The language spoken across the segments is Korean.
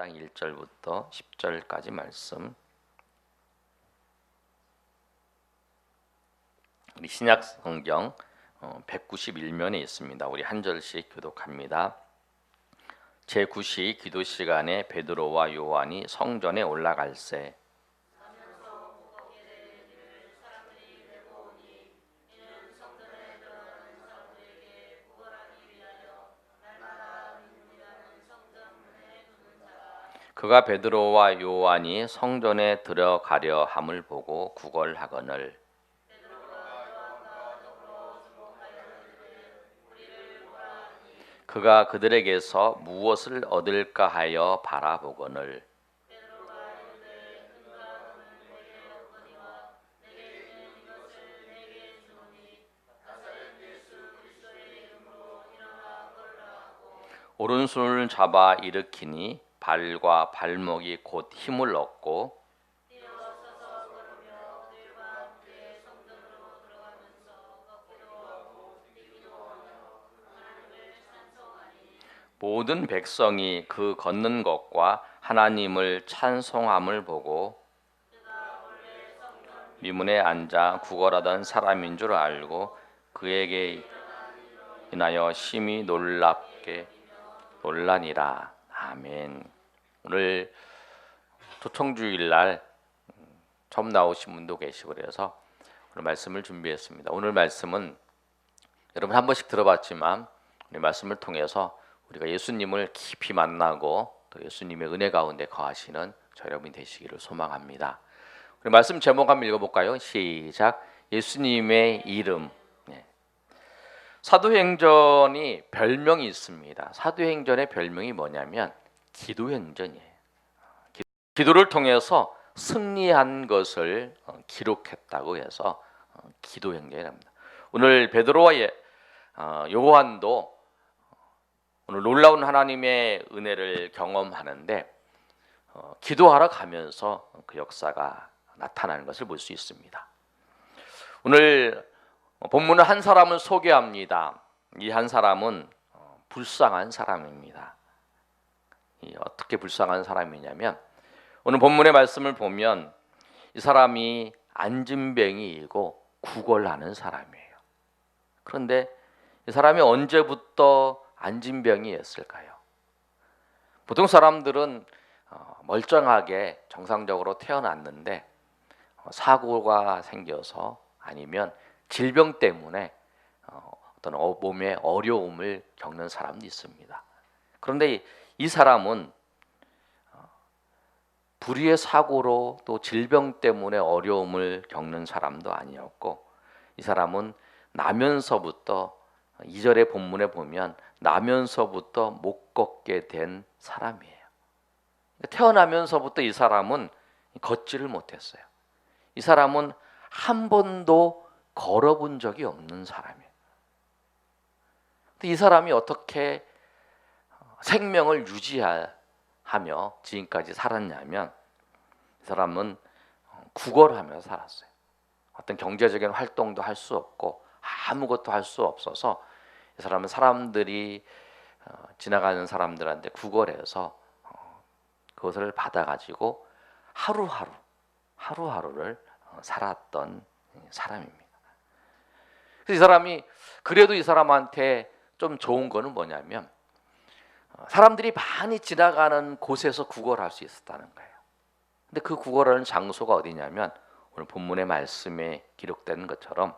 3장 1절부터 10절까지 말씀. 우리 신약 성경 191면에 있습니다. 우리 한 절씩 교독합니다. 제9시 기도 시간에 베드로와 요한이 성전에 올라갈새 그가 베드로와 요한이 성전에 들어가려 함을 보고 구걸하거늘 그가 그들에게서 무엇을 얻을까 하여 바라보거늘 오른손을 잡아 일으키니 발과 발목이 곧 힘을 얻고 모든 백성이 그 걷는 것과 하나님을 찬송함을 보고 미문에 앉아 구걸하던 사람인 줄 알고 그에게 인하여 심히 놀랍게 놀라니라. 아멘. 오늘 초청주일날 처음 나오신 분도 계시고 그래서 오늘 말씀을 준비했습니다. 오늘 말씀은 여러분 한 번씩 들어봤지만 우리 말씀을 통해서 우리가 예수님을 깊이 만나고 또 예수님의 은혜 가운데 거하시는 저 여러분이 되시기를 소망합니다. 우리 말씀 제목 한번 읽어볼까요? 시작. 예수님의 이름. 사도행전이 별명이 있습니다. 사도행전의 별명이 뭐냐면 기도행전이에요. 기도를 통해서 승리한 것을 기록했다고 해서 기도행전이랍니다. 오늘 베드로와 요한도 오늘 놀라운 하나님의 은혜를 경험하는데 기도하러 가면서 그 역사가 나타나는 것을 볼 수 있습니다. 오늘 본문은 한 사람을 소개합니다. 이 한 사람은 불쌍한 사람입니다. 어떻게 불쌍한 사람이냐면 오늘 본문의 말씀을 보면 이 사람이 안진뱅이이고 구걸하는 사람이에요. 그런데 이 사람이 언제부터 안진병이었을까요? 보통 사람들은 멀쩡하게 정상적으로 태어났는데 사고가 생겨서 아니면 질병 때문에 어떤 몸에 어려움을 겪는 사람도 있습니다. 그런데 이 사람은 불의의 사고로 또 질병 때문에 어려움을 겪는 사람도 아니었고 이 사람은 나면서부터 2절의 본문에 보면 나면서부터 못 걷게 된 사람이에요. 태어나면서부터 이 사람은 걷지를 못했어요. 이 사람은 한 번도 걸어본 적이 없는 사람이에요. 근데 이 사람이 어떻게 생명을 유지하며 지금까지 살았냐면 이 사람은 구걸하며 살았어요. 어떤 경제적인 활동도 할 수 없고 아무것도 할 수 없어서 이 사람은 사람들이 지나가는 사람들한테 구걸해서 그것을 받아가지고 하루하루를 살았던 사람입니다. 그래서 이 사람이 그래도 이 사람한테 좀 좋은 거는 뭐냐면 사람들이 많이 지나가는 곳에서 구걸할 수 있었다는 거예요. 근데 그 구걸하는 장소가 어디냐면 오늘 본문의 말씀에 기록된 것처럼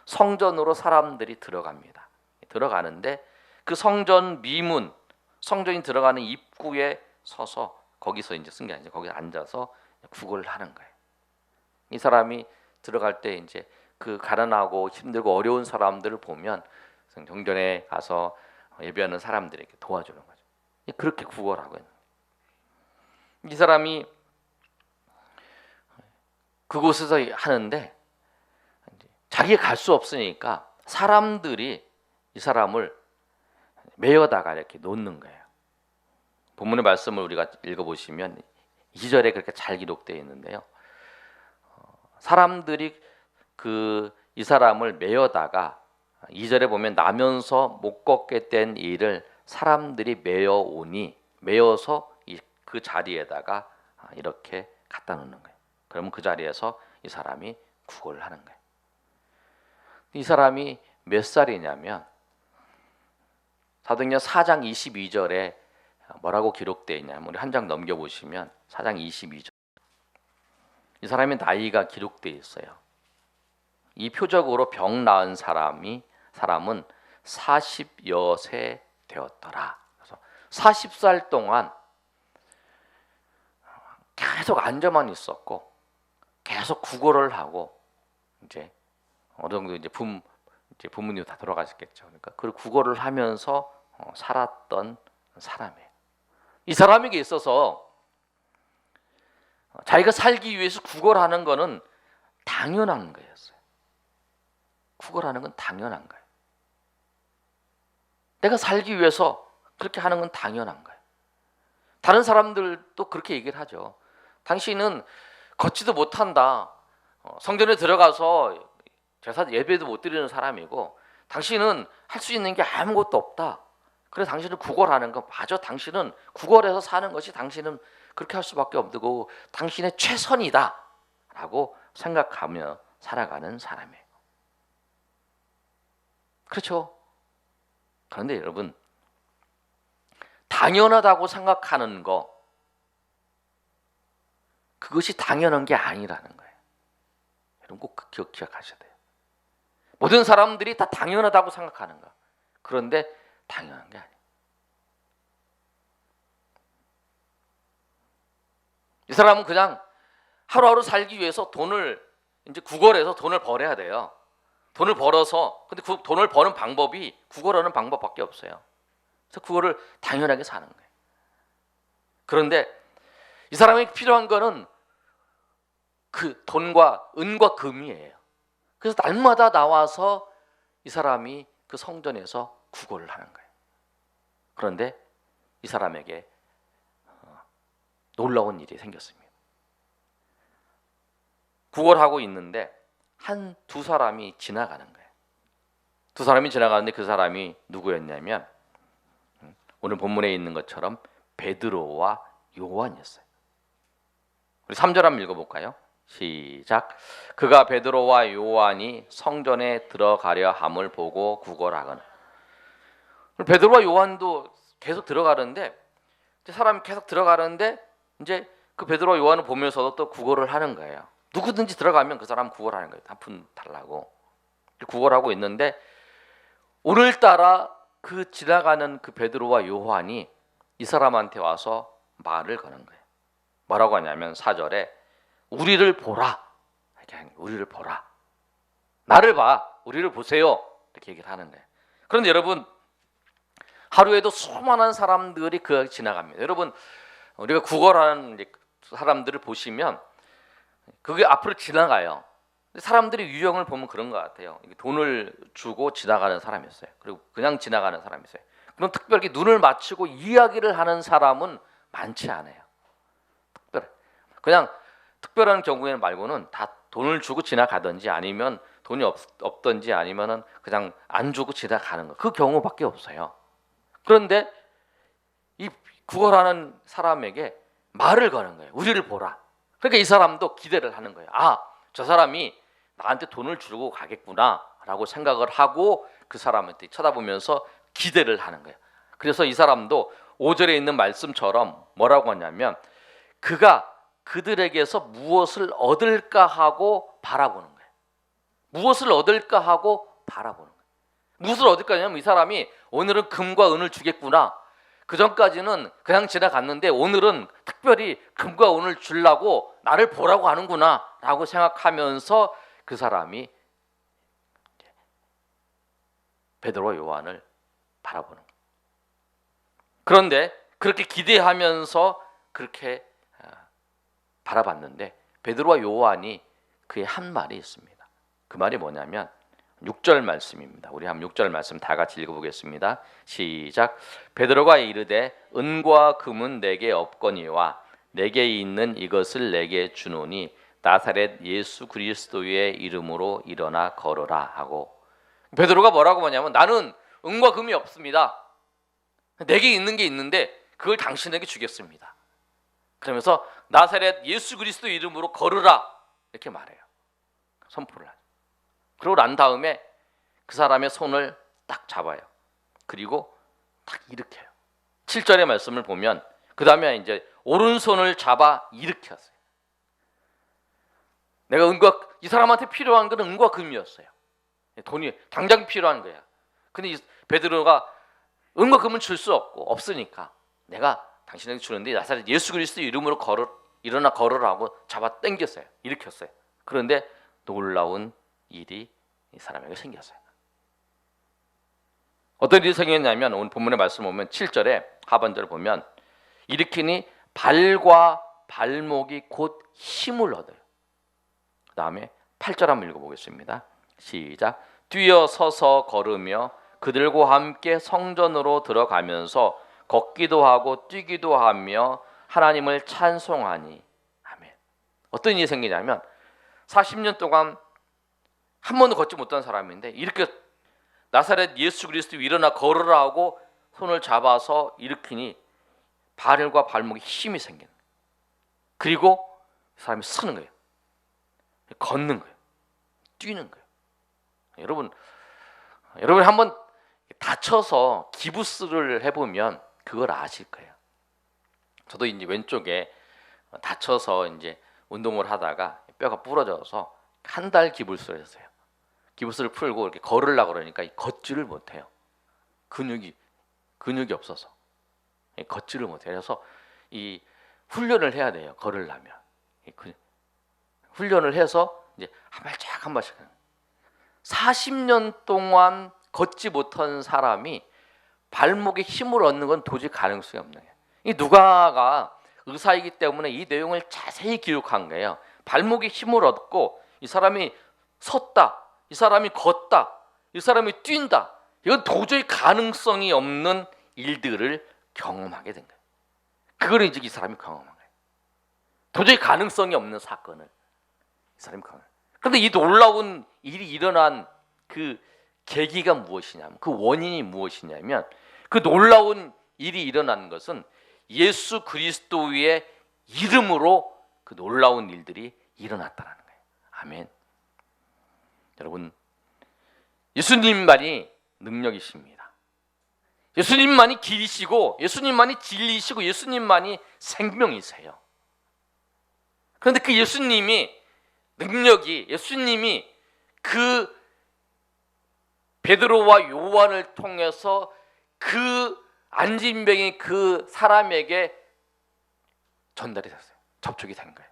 성전으로 사람들이 들어갑니다. 들어가는데 그 성전 미문, 성전이 들어가는 입구에 서서 거기서 이제 쓴 게 아니죠. 거기 앉아서 구걸을 하는 거예요. 이 사람이 들어갈 때 이제 그 가난하고 힘들고 어려운 사람들을 보면 정전에 가서 예배하는 사람들에게 도와주는 거죠. 그렇게 구걸하고 있는 거예요. 이 사람이 그곳에서 하는데 자기가 갈 수 없으니까 사람들이 이 사람을 메어다가 이렇게 놓는 거예요. 본문의 말씀을 우리가 읽어보시면 2절에 그렇게 잘 기록되어 있는데요. 사람들이 이 사람을 메어다가 2절에 보면 나면서 못 걷게 된 이를 사람들이 메어오니 메어서 그 자리에다가 이렇게 갖다 놓는 거예요. 그러면 그 자리에서 이 사람이 구걸을 하는 거예요. 이 사람이 몇 살이냐면 사도행전 4장 22절에 뭐라고 기록되어 있냐면, 우리 한 장 넘겨보시면 4장 22절, 이 사람의 나이가 기록되어 있어요. 이 표적으로 병 나은 사람은 40여 세 되었더라. 그래서 40살 동안 계속 앉아만 있었고 계속 구걸을 하고, 이제 어느 정도 이제 부모님 다 돌아가셨겠죠. 그러니까 그 구걸을 하면서 살았던 사람이에요. 이 사람에게 있어서 자기가 살기 위해서 구걸하는 거는 당연한 거였어요. 구걸하는 건 당연한 거예요. 내가 살기 위해서 그렇게 하는 건 당연한 거예요. 다른 사람들도 그렇게 얘기를 하죠. 당신은 걷지도 못한다. 성전에 들어가서 제사 예배도 못 드리는 사람이고, 당신은 할 수 있는 게 아무것도 없다. 그래서 당신은 구걸하는 거 맞아. 당신은 구걸해서 사는 것이 당신은 그렇게 할 수밖에 없고 당신의 최선이다 라고 생각하며 살아가는 사람이에요. 그렇죠? 그런데 여러분, 당연하다고 생각하는 거, 그것이 당연한 게 아니라는 거예요. 여러분 꼭 기억하셔야 돼요. 모든 사람들이 다 당연하다고 생각하는 거, 그런데 당연한 게 아니에요. 이 사람은 그냥 하루하루 살기 위해서 이제 구걸해서 돈을 벌어야 돼요. 돈을 벌어서, 근데 그 돈을 버는 방법이 구걸하는 방법밖에 없어요. 그래서 그거를 당연하게 사는 거예요. 그런데 이 사람에게 필요한 거는 그 돈과 은과 금이에요. 그래서 날마다 나와서 이 사람이 그 성전에서 구걸을 하는 거예요. 그런데 이 사람에게 놀라운 일이 생겼습니다. 구걸하고 있는데 두 사람이 지나가는 거예요. 두 사람이 지나가는데 그 사람이 누구였냐면, 오늘 본문에 있는 것처럼 베드로와 요한이었어요. 우리 3절 한번 읽어볼까요? 시작. 그가 베드로와 요한이 성전에 들어가려 함을 보고 구걸하거나. 베드로와 요한도 계속 들어가는데, 사람이 계속 들어가는데 이제 그 베드로와 요한을 보면서도 또 구걸을 하는 거예요. 누구든지 들어가면 그 사람 구걸하는 거예요. 한푼 달라고 구걸하고 있는데, 오늘따라 그 지나가는 그 베드로와 요한이 이 사람한테 와서 말을 거는 거예요. 뭐라고 하냐면 4절에 우리를 보라, 이렇게 하는 거예요. 우리를 보라, 나를 봐, 우리를 보세요, 이렇게 얘기를 하는 거예요. 그런데 여러분, 하루에도 수많은 사람들이 그 지나갑니다. 여러분, 우리가 구걸하는 사람들을 보시면 그게 앞으로 지나가요. 사람들이 유형을 보면 그런 것 같아요. 돈을 주고 지나가는 사람이 있어요. 그리고 그냥 지나가는 사람이 있어요. 그럼 특별히 눈을 맞추고 이야기를 하는 사람은 많지 않아요. 그냥 특별한 경우에는 말고는 다 돈을 주고 지나가든지 아니면 돈이 없든지 아니면은 그냥 안 주고 지나가는 거, 그 경우밖에 없어요. 그런데 이 구걸하는 사람에게 말을 거는 거예요. 우리를 보라. 그러니까 이 사람도 기대를 하는 거예요. 저 사람이 나한테 돈을 주고 가겠구나 라고 생각을 하고 그 사람한테 쳐다보면서 기대를 하는 거예요. 그래서 이 사람도 5절에 있는 말씀처럼 뭐라고 하냐면, 그가 그들에게서 무엇을 얻을까 하고 바라보는 거예요. 무엇을 얻을까 하고 바라보는 거예요. 무엇을 얻을까 하냐면, 이 사람이 오늘은 금과 은을 주겠구나, 그 전까지는 그냥 지나갔는데 오늘은 특별히 금과 은을 주려고 나를 보라고 하는구나 라고 생각하면서 그 사람이 베드로와 요한을 바라보는 거예요. 그런데 그렇게 기대하면서 그렇게 바라봤는데 베드로와 요한이 그의 한 말이 있습니다. 그 말이 뭐냐면 6절 말씀입니다. 우리 한 6절 말씀 다 같이 읽어보겠습니다. 시작. 베드로가 이르되 은과 금은 내게 없거니와 내게 있는 이것을 내게 주노니 나사렛 예수 그리스도의 이름으로 일어나 걸어라 하고, 베드로가 뭐라고 하냐면, 나는 은과 금이 없습니다. 내게 있는 게 있는데 그걸 당신에게 주겠습니다. 그러면서 나사렛 예수 그리스도 이름으로 걸으라 이렇게 말해요. 선포를 하죠. 그러고 난 다음에 그 사람의 손을 딱 잡아요. 그리고 딱 일으켜요. 7절의 말씀을 보면 그 다음에 이제 오른손을 잡아 일으켰어요. 내가 은과 이 사람한테 필요한 건 은과 금이었어요. 돈이 당장 필요한 거야. 근데 베드로가 은과 금은 줄 수 없으니까 내가 당신에게 주는데 나사렛 예수 그리스도 이름으로 일어나 걸으라고 잡아 당겼어요. 일으켰어요. 그런데 놀라운 일이 이 사람에게 생겼어요. 어떤 일이 생겼냐면 오늘 본문의 말씀 보면 7절에 하반절을 보면 일으키니 발과 발목이 곧 힘을 얻어요. 그 다음에 8절 한번 읽어보겠습니다. 시작. 뛰어 서서 걸으며 그들과 함께 성전으로 들어가면서 걷기도 하고 뛰기도 하며 하나님을 찬송하니. 아멘. 어떤 일이 생기냐면 40년 동안 한 번도 걷지 못한 사람인데 이렇게 나사렛 예수 그리스도 일어나 걸으라 하고 손을 잡아서 일으키니 발과 발목에 힘이 생기는 거예요. 그리고 사람이 서는 거예요. 걷는 거예요. 뛰는 거예요. 여러분 한번 다쳐서 기부스를 해보면 그걸 아실 거예요. 저도 이제 왼쪽에 다쳐서 이제 운동을 하다가 뼈가 부러져서 한 달 기부스를 했어요. 기부스를 풀고 이렇게 걸으려고 그러니까 걷지를 못해요. 근육이 없어서 걷지를 못해요. 그래서 이 훈련을 해야 돼요. 걸으려면 훈련을 해서 이제 한 발짝 한 발씩 40년 동안 걷지 못한 사람이 발목에 힘을 얻는 건 도저히 가능성이 없는 거예요. 이 누가가 의사이기 때문에 이 내용을 자세히 기록한 거예요. 발목에 힘을 얻고 이 사람이 섰다, 이 사람이 걷다, 이 사람이 뛴다. 이건 도저히 가능성이 없는 일들을 경험하게 된 거예요. 그걸 이제 이 사람이 경험한 거예요. 도저히 가능성이 없는 사건을 이 사람이 경험한 거예요. 그런데 이 놀라운 일이 일어난 그 계기가 무엇이냐면, 그 원인이 무엇이냐면, 그 놀라운 일이 일어난 것은 예수 그리스도의 이름으로 그 놀라운 일들이 일어났다는 거예요. 아멘. 여러분, 예수님만이 능력이십니다. 예수님만이 길이시고 예수님만이 진리시고 예수님만이 생명이세요. 그런데 그 예수님이 그 베드로와 요한을 통해서 그 안진병이 그 사람에게 전달이 됐어요. 접촉이 된 거예요.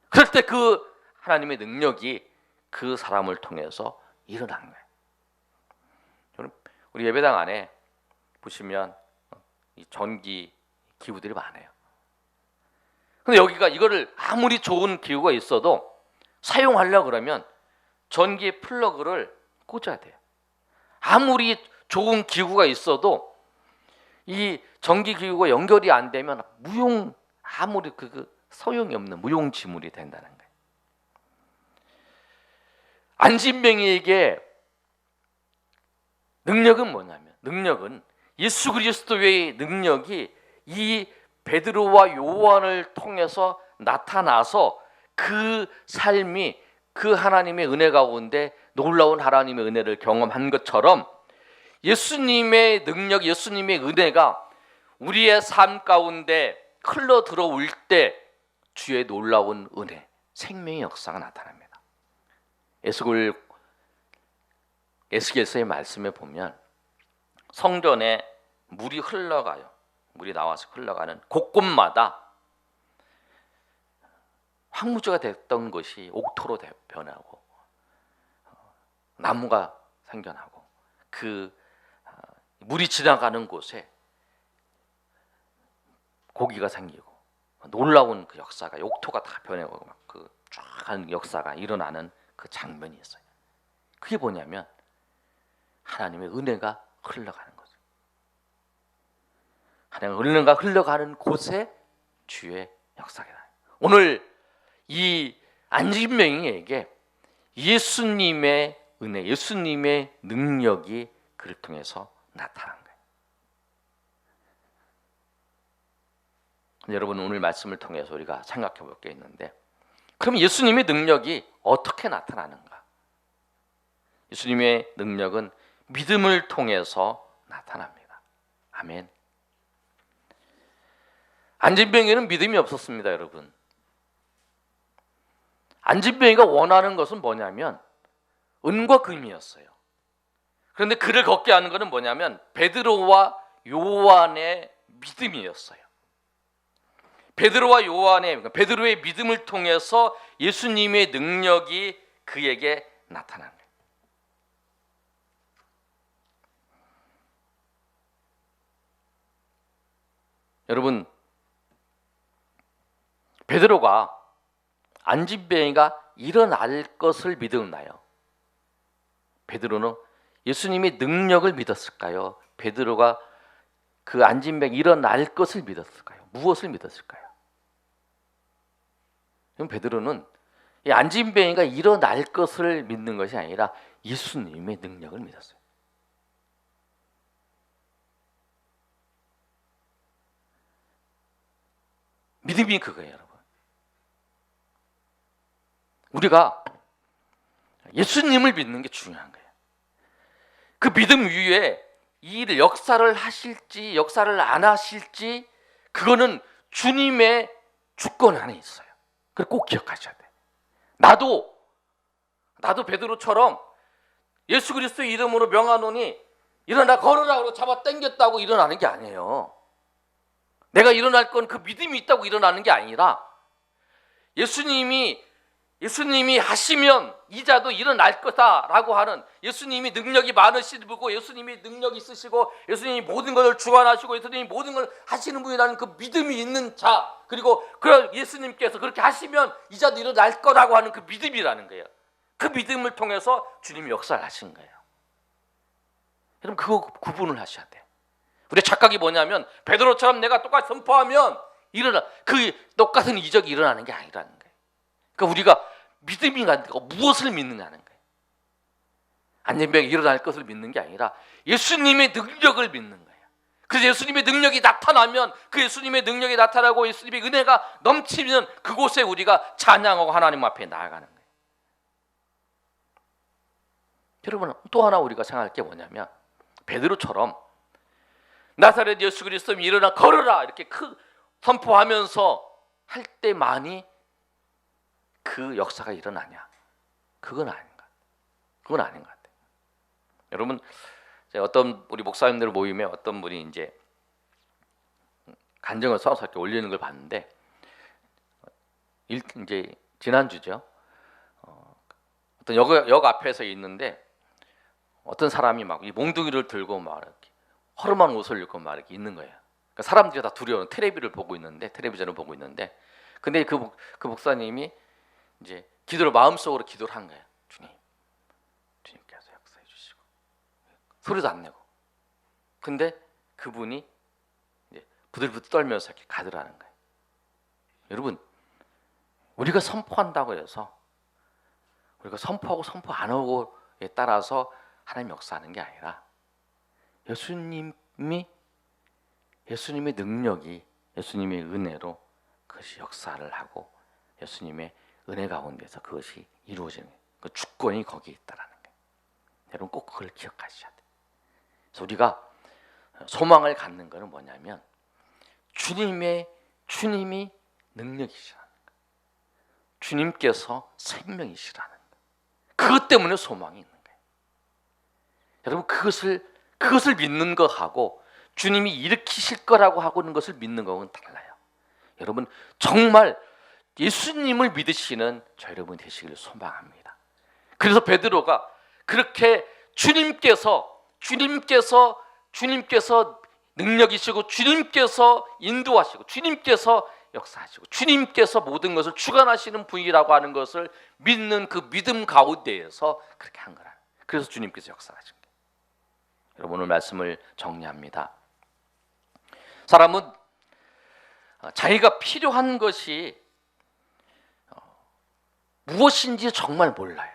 그럴 때 그 하나님의 능력이 그 사람을 통해서 일어난 거예요. 우리 예배당 안에 보시면 이 전기 기구들이 많아요. 근데 여기가 이거를 아무리 좋은 기구가 있어도 사용하려고 그러면 전기 플러그를 꽂아야 돼요. 아무리 좋은 기구가 있어도 이 전기 기구가 연결이 안 되면 아무리 소용이 없는 무용지물이 된다는 거예요. 안진뱅이에게 능력은 뭐냐면, 능력은 예수 그리스도의 능력이 이 베드로와 요한을 통해서 나타나서 그 삶이 그 하나님의 은혜 가운데 놀라운 하나님의 은혜를 경험한 것처럼 예수님의 능력, 예수님의 은혜가 우리의 삶 가운데 흘러 들어올 때 주의 놀라운 은혜, 생명의 역사가 나타납니다. 에스겔서의 말씀에 보면 성전에 물이 흘러가요. 물이 나와서 흘러가는 곳곳마다 황무지가 됐던 것이 옥토로 변하고 나무가 생겨나고 그 물이 지나가는 곳에 고기가 생기고 놀라운 그 역사가, 옥토가 다 변하고 그 쫙한 역사가 일어나는 그 장면이 있어요. 그게 뭐냐면 하나님의 은혜가 흘러가는 거죠. 하나님의 은혜가 흘러가는 곳에 주의 역사가 나요. 오늘 이 안진뱅이에게 예수님의 은혜, 예수님의 능력이 그를 통해서 나타난 거예요. 여러분, 오늘 말씀을 통해서 우리가 생각해 볼 게 있는데, 그럼 예수님의 능력이 어떻게 나타나는가? 예수님의 능력은 믿음을 통해서 나타납니다. 아멘. 안진뱅이는 믿음이 없었습니다, 여러분. 안진뱅이가 원하는 것은 뭐냐면 은과 금이었어요. 그런데 그를 걷게 하는 것은 뭐냐면 베드로와 요한의 믿음이었어요. 베드로와 요한의, 베드로의 믿음을 통해서 예수님의 능력이 그에게 나타난 거예요. 여러분, 베드로가 안진뱅이가 일어날 것을 믿었나요? 베드로는 예수님의 능력을 믿었을까요? 베드로가 그 안진뱅이 일어날 것을 믿었을까요? 무엇을 믿었을까요? 그럼 베드로는 이 안진뱅이가 일어날 것을 믿는 것이 아니라 예수님의 능력을 믿었어요. 믿음이 그거예요, 여러분. 우리가 예수님을 믿는 게 중요한 거예요. 그 믿음 위에 이 일 역사를 하실지 역사를 안 하실지 그거는 주님의 주권 안에 있어요. 그걸 꼭 기억하셔야 돼요. 나도 베드로처럼 예수 그리스도의 이름으로 명하노니 일어나 걸으라 그러고 잡아 당겼다고 일어나는 게 아니에요. 내가 일어날 건 그 믿음이 있다고 일어나는 게 아니라 예수님이 하시면 이자도 일어날 거다라고 하는, 예수님이 능력이 많으시고 예수님이 능력이 있으시고 예수님이 모든 것을 주관하시고 예수님이 모든 걸 하시는 분이라는 그 믿음이 있는 자, 그리고 그 예수님께서 그렇게 하시면 이자도 일어날 거라고 하는 그 믿음이라는 거예요. 그 믿음을 통해서 주님이 역사를 하신 거예요. 여러분, 그거 구분을 하셔야 돼요. 우리의 착각이 뭐냐면 베드로처럼 내가 똑같이 선포하면 그 똑같은 이적이 일어나는 게 아니라는 거예요. 그러니까 우리가 믿음이 가지고 무엇을 믿느냐는 거예요. 안진뱅이 일어날 것을 믿는 게 아니라 예수님의 능력을 믿는 거예요. 그래서 예수님의 능력이 나타나면, 그 예수님의 능력이 나타나고 예수님의 은혜가 넘치면 그곳에 우리가 찬양하고 하나님 앞에 나아가는 거예요. 여러분, 또 하나 우리가 생각할 게 뭐냐면 베드로처럼 나사렛 예수 그리스도 일어나 걸어라 이렇게 선포하면서 할 때만이 그 역사가 일어나냐? 그건 아닌 것 같아요. 그건 아닌 것 같아요. 여러분, 어떤 우리 목사님들 모임에 어떤 분이 이제 간증을 써서 이렇게 올리는 걸 봤는데, 이제 지난주죠. 어떤 역 앞에서 있는데 어떤 사람이 막 이 몽둥이를 들고 막 이렇게 허름한 옷을 입고 막 이렇게 있는 거예요. 그러니까 사람들이 다 두려워 텔레비전을 보고 있는데, 근데 그 목사님이 이제 기도를 마음속으로 기도를 한 거예요. 주님께서 역사해 주시고, 소리도 안 내고. 근데 그분이 이제 부들부들 떨면서 이렇게 가더라는 거예요. 여러분, 우리가 선포한다고 해서 우리가 선포하고 선포 안 하고에 따라서 하나님 역사하는 게 아니라 예수님의 능력이, 예수님의 은혜로 그것이 역사를 하고 예수님의 은혜 가운데서 그것이 이루어지는 거예요. 그 주권이 거기에 있다라는 거예요. 여러분, 꼭 그걸 기억하셔야 돼요. 그래서 우리가 소망을 갖는 것은 뭐냐면 주님이 능력이시라는 거예요. 주님께서 생명이시라는 거예요. 그것 때문에 소망이 있는 거예요. 여러분, 그것을 믿는 것하고 주님이 일으키실 거라고 하고 있는 것을 믿는 것은 달라요. 여러분, 정말 예수님을 믿으시는 저 여러분 되시기를 소망합니다. 그래서 베드로가 그렇게 주님께서 능력이시고 주님께서 인도하시고 주님께서 역사하시고 주님께서 모든 것을 주관하시는 분이라고 하는 것을 믿는 그 믿음 가운데에서 그렇게 한 거라. 그래서 주님께서 역사하신 거예요. 여러분, 오늘 말씀을 정리합니다. 사람은 자기가 필요한 것이 무엇인지 정말 몰라요.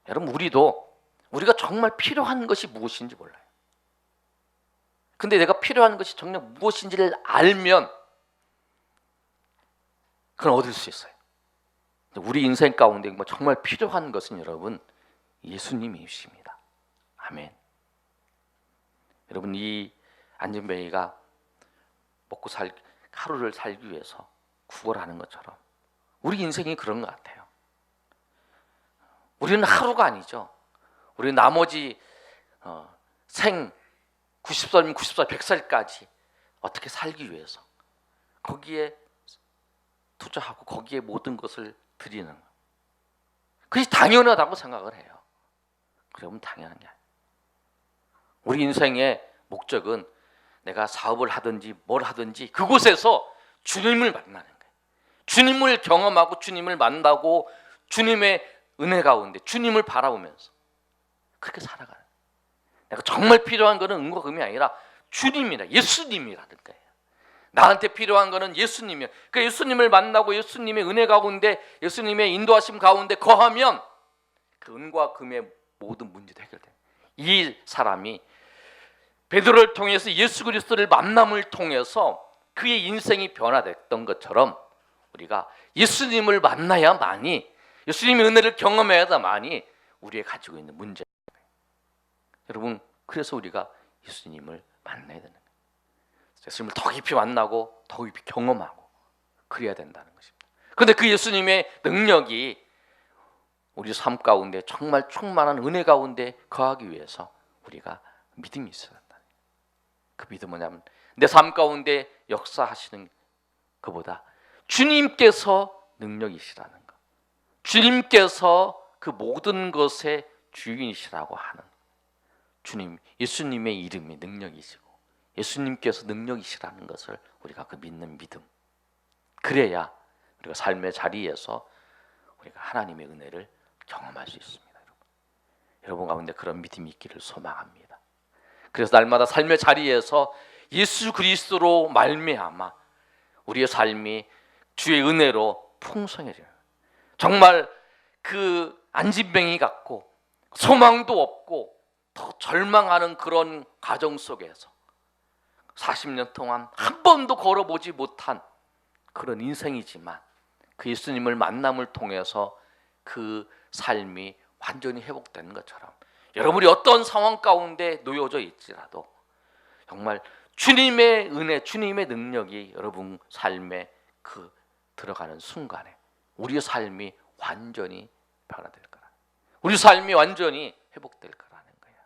여러분, 우리가 정말 필요한 것이 무엇인지 몰라요. 근데 내가 필요한 것이 정말 무엇인지를 알면 그건 얻을 수 있어요. 우리 인생 가운데 정말 필요한 것은 여러분 예수님이십니다. 아멘. 여러분, 이 안진뱅이가 하루를 살기 위해서 구걸하는 것처럼 우리 인생이 그런 것 같아요. 우리는 하루가 아니죠. 우리는 나머지 생 90살이면 90살, 100살까지 어떻게 살기 위해서 거기에 투자하고 거기에 모든 것을 드리는 것. 그것이 당연하다고 생각을 해요. 그러면 당연한 게 아니에요. 우리 인생의 목적은 내가 사업을 하든지 뭘 하든지 그곳에서 주님을 만나는 거예요. 주님을 경험하고 주님을 만나고 주님의 은혜 가운데 주님을 바라보면서 그렇게 살아가는 거예요. 내가 정말 필요한 것은 은과 금이 아니라 주님이라, 예수님이라는 거예요. 나한테 필요한 것은 예수님이에요. 그 예수님을 만나고 예수님의 은혜 가운데 예수님의 인도하심 가운데 거하면 그 은과 금의 모든 문제도 해결돼요. 이 사람이 베드로를 통해서 예수 그리스도를 만남을 통해서 그의 인생이 변화됐던 것처럼 우리가 예수님을 만나야만이, 예수님의 은혜를 경험해야만이 우리가 가지고 있는 문제예요. 여러분, 그래서 우리가 예수님을 만나야 되는 거예요. 예수님을 더 깊이 만나고 더 깊이 경험하고 그래야 된다는 것입니다. 그런데 그 예수님의 능력이 우리 삶 가운데 정말 충만한 은혜 가운데 거하기 위해서 우리가 믿음이 있어야 된다. 그 믿음은 뭐냐면 내 삶 가운데 역사하시는 것보다 주님께서 능력이시라는 것, 주님께서 그 모든 것의 주인이시라고 하는 주님, 예수님의 이름이 능력이시고 예수님께서 능력이시라는 것을 우리가 그 믿는 믿음, 그래야 우리가 삶의 자리에서 우리가 하나님의 은혜를 경험할 수 있습니다. 여러분 가운데 그런 믿음이 있기를 소망합니다. 그래서 날마다 삶의 자리에서 예수 그리스도로 말미암아 우리의 삶이 주의 은혜로 풍성해져요. 정말 그 안진뱅이 같고 소망도 없고 더 절망하는 그런 가정 속에서 40년 동안 한 번도 걸어보지 못한 그런 인생이지만 그 예수님을 만남을 통해서 그 삶이 완전히 회복되는 것처럼 여러분이 어떤 상황 가운데 놓여져 있지라도 정말 주님의 은혜, 주님의 능력이 여러분 삶에 그 들어가는 순간에 우리의 삶이 완전히 변화될 거라. 우리 삶이 완전히 회복될 거라는 거예요.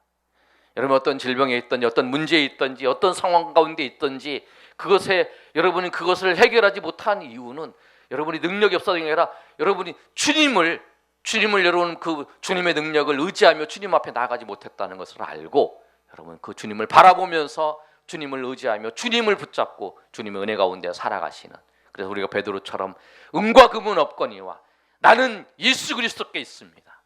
여러분 어떤 질병에 있든지 어떤 문제에 있든지 어떤 상황 가운데 있든지 그것에 여러분이 그것을 해결하지 못한 이유는 여러분이 능력이 없어서 아니라 여러분이 주님을 여러분 그 주님의 능력을 의지하며 주님 앞에 나아가지 못했다는 것을 알고 여러분 그 주님을 바라보면서 주님을 의지하며 주님을 붙잡고 주님의 은혜 가운데 살아가시는, 그래서 우리가 베드로처럼 은과 금은 없거니와 나는 예수 그리스도께 있습니다.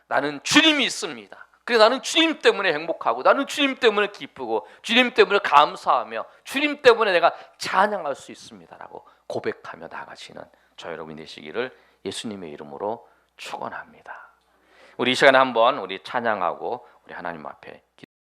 나는 주님이 있습니다. 그래서 나는 주님 때문에 행복하고 나는 주님 때문에 기쁘고 주님 때문에 감사하며 주님 때문에 내가 찬양할 수 있습니다라고 고백하며 나가시는 저 여러분이 되시기를 예수님의 이름으로 축원합니다. 우리 이 시간에 한번 우리 찬양하고 우리 하나님 앞에